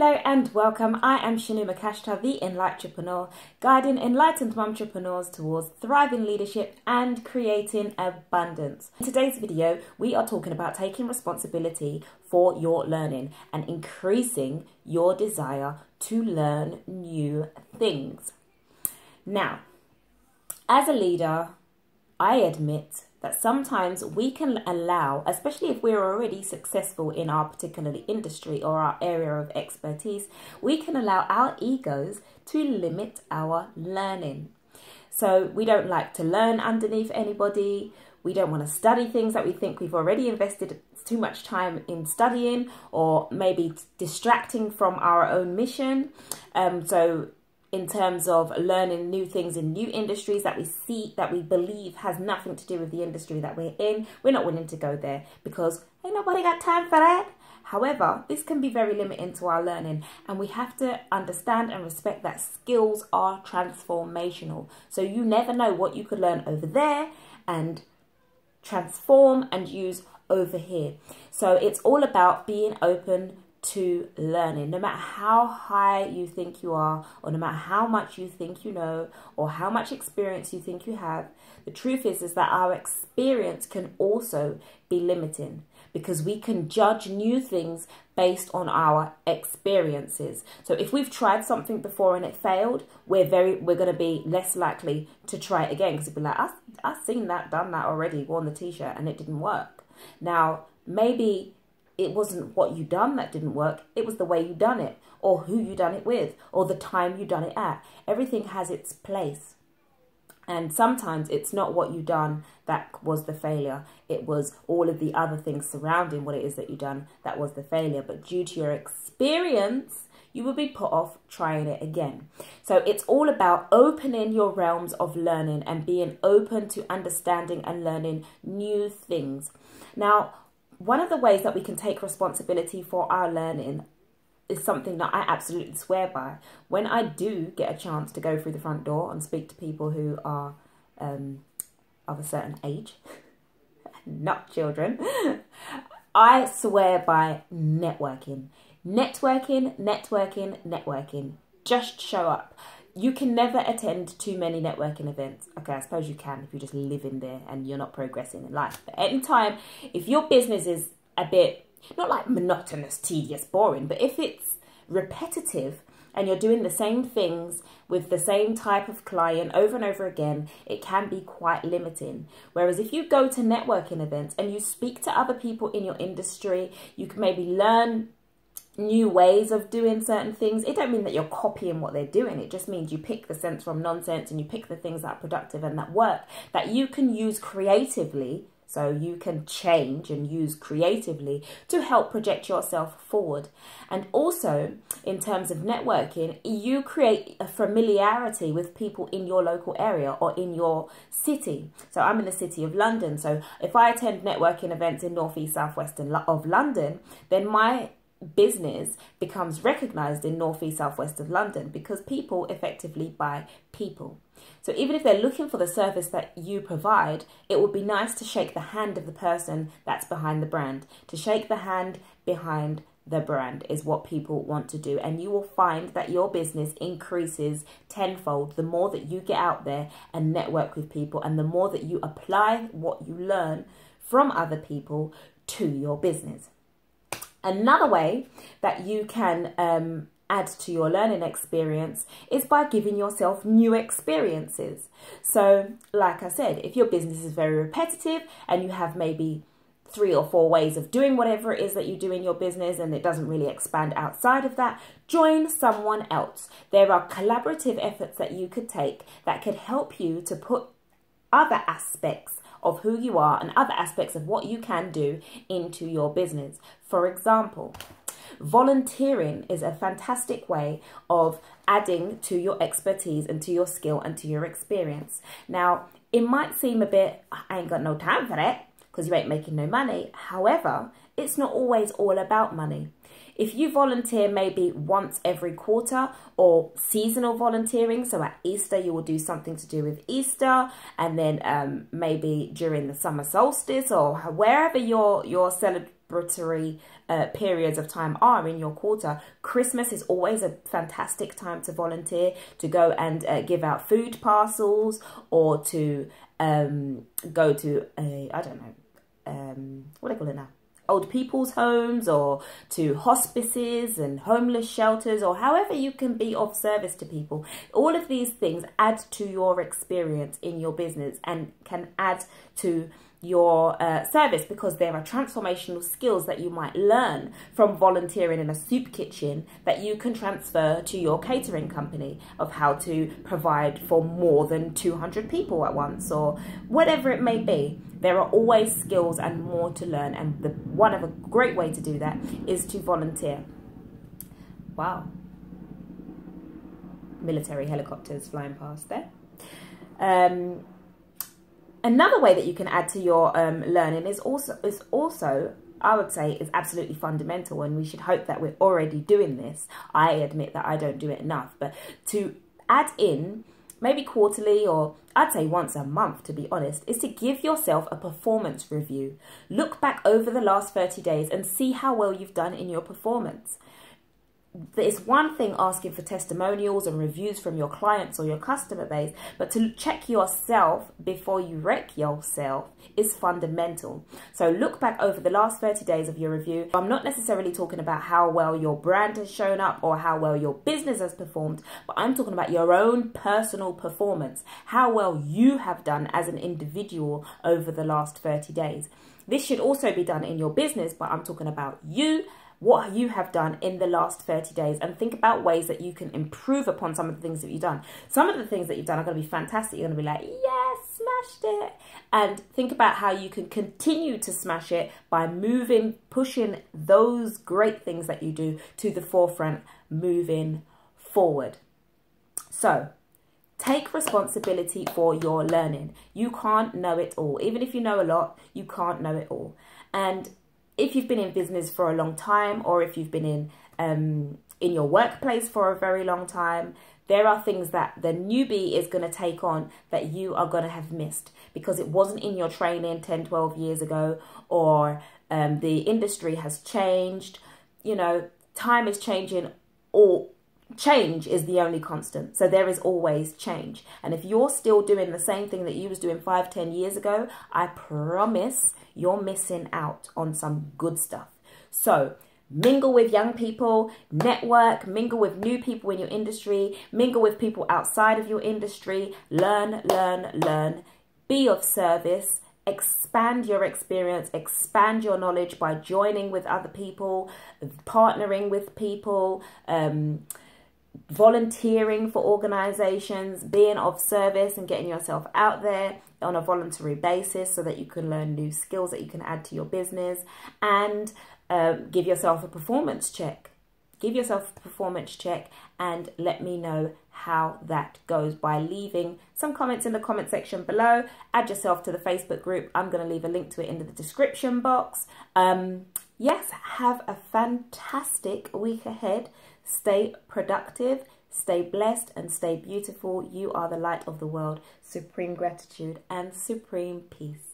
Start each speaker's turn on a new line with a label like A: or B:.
A: Hello and welcome. I am Shenuma Kashta, the Enlightrepreneur, guiding enlightened mumtrepreneurs towards thriving leadership and creating abundance. In today's video, we are talking about taking responsibility for your learning and increasing your desire to learn new things. Now, as a leader, I admit that sometimes we can allow, especially if we're already successful in our particular industry or our area of expertise, we can allow our egos to limit our learning. So we don't like to learn underneath anybody. We don't want to study things that we think we've already invested too much time in studying, or maybe distracting from our own mission. In terms of learning new things in new industries that we believe has nothing to do with the industry that we're in, we're not willing to go there because ain't nobody got time for that. However, this can be very limiting to our learning, and we have to understand and respect that skills are transformational. So you never know what you could learn over there and transform and use over here. So it's all about being open to learning, no matter how high you think you are, or no matter how much you think you know, or how much experience you think you have. The truth is that our experience can also be limiting, because we can judge new things based on our experiences. So if we've tried something before and it failed, we're going to be less likely to try it again, because it'll be like, I've seen that, done that already, worn the t-shirt and it didn't work. Now, maybe it wasn't what you done that didn't work. It was the way you done it, or who you done it with, or the time you done it at. Everything has its place. And sometimes it's not what you done that was the failure. It was all of the other things surrounding what it is that you done that was the failure. But due to your experience, you will be put off trying it again. So it's all about opening your realms of learning and being open to understanding and learning new things. Now, one of the ways that we can take responsibility for our learning is something that I absolutely swear by. When I do get a chance to go through the front door and speak to people who are of a certain age, not children, I swear by networking. Networking, networking, networking. Just show up. You can never attend too many networking events. Okay, I suppose you can if you just live in there and you're not progressing in life. But any time, if your business is a bit, not like monotonous, tedious, boring, but if it's repetitive and you're doing the same things with the same type of client over and over again, it can be quite limiting. Whereas if you go to networking events and you speak to other people in your industry, you can maybe learn new ways of doing certain things. It don't mean that you're copying what they're doing. It just means you pick the sense from nonsense and you pick the things that are productive and that work, that you can use creatively. So you can change and use creatively to help project yourself forward. And also, in terms of networking, you create a familiarity with people in your local area or in your city. So I'm in the city of London. So if I attend networking events in North East South West of London, then my business becomes recognized in North East South West of London, because people effectively buy people. So even if they're looking for the service that you provide, it would be nice to shake the hand of the person that's behind the brand. To shake the hand behind the brand is what people want to do. And you will find that your business increases tenfold the more that you get out there and network with people, and the more that you apply what you learn from other people to your business. Another way that you can add to your learning experience is by giving yourself new experiences. So, like I said, if your business is very repetitive and you have maybe 3 or 4 ways of doing whatever it is that you do in your business and it doesn't really expand outside of that, join someone else. There are collaborative efforts that you could take that could help you to put other aspects of who you are and other aspects of what you can do into your business. For example, volunteering is a fantastic way of adding to your expertise and to your skill and to your experience. Now, it might seem a bit, I ain't got no time for that because you ain't making no money. However, it's not always all about money. If you volunteer maybe once every quarter, or seasonal volunteering, so at Easter you will do something to do with Easter, and then maybe during the summer solstice or wherever you're celebratory periods of time are in your quarter. Christmas is always a fantastic time to volunteer, to go and give out food parcels, or to go to I don't know, what do they call it now? Old people's homes, or to hospices and homeless shelters, or however you can be of service to people. All of these things add to your experience in your business and can add to your service, because there are transformational skills that you might learn from volunteering in a soup kitchen that you can transfer to your catering company, of how to provide for more than 200 people at once, or whatever it may be. There are always skills and more to learn, and one of a great way to do that is to volunteer. Wow. Military helicopters flying past there. Another way that you can add to your learning is also, I would say, is absolutely fundamental, and we should hope that we're already doing this. I admit that I don't do it enough, but to add in, maybe quarterly, or I'd say once a month, to be honest, is to give yourself a performance review. Look back over the last 30 days and see how well you've done in your performance. It's one thing asking for testimonials and reviews from your clients or your customer base, but to check yourself before you wreck yourself is fundamental. So look back over the last 30 days of your review. I'm not necessarily talking about how well your brand has shown up or how well your business has performed, but I'm talking about your own personal performance, how well you have done as an individual over the last 30 days. This should also be done in your business, but I'm talking about you, what you have done in the last 30 days, and think about ways that you can improve upon some of the things that you've done. Some of the things that you've done are going to be fantastic. You're going to be like, yes, smashed it. And think about how you can continue to smash it by pushing those great things that you do to the forefront, moving forward. So take responsibility for your learning. You can't know it all. Even if you know a lot, you can't know it all. And if you've been in business for a long time, or if you've been in your workplace for a very long time, there are things that the newbie is going to take on that you are going to have missed because it wasn't in your training 10, 12 years ago, or the industry has changed. You know, time is changing, or change is the only constant. So there is always change. And if you're still doing the same thing that you was doing 5, 10 years ago, I promise you're missing out on some good stuff. So mingle with young people, network, mingle with new people in your industry, mingle with people outside of your industry, learn, be of service, expand your experience, expand your knowledge by joining with other people, partnering with people, volunteering for organizations, being of service and getting yourself out there on a voluntary basis so that you can learn new skills that you can add to your business, and give yourself a performance check. Give yourself a performance check and let me know how that goes by leaving some comments in the comment section below. Add yourself to the Facebook group. I'm going to leave a link to it in the description box. Yes, have a fantastic week ahead. Stay productive, stay blessed, and stay beautiful. You are the light of the world. Supreme gratitude and supreme peace.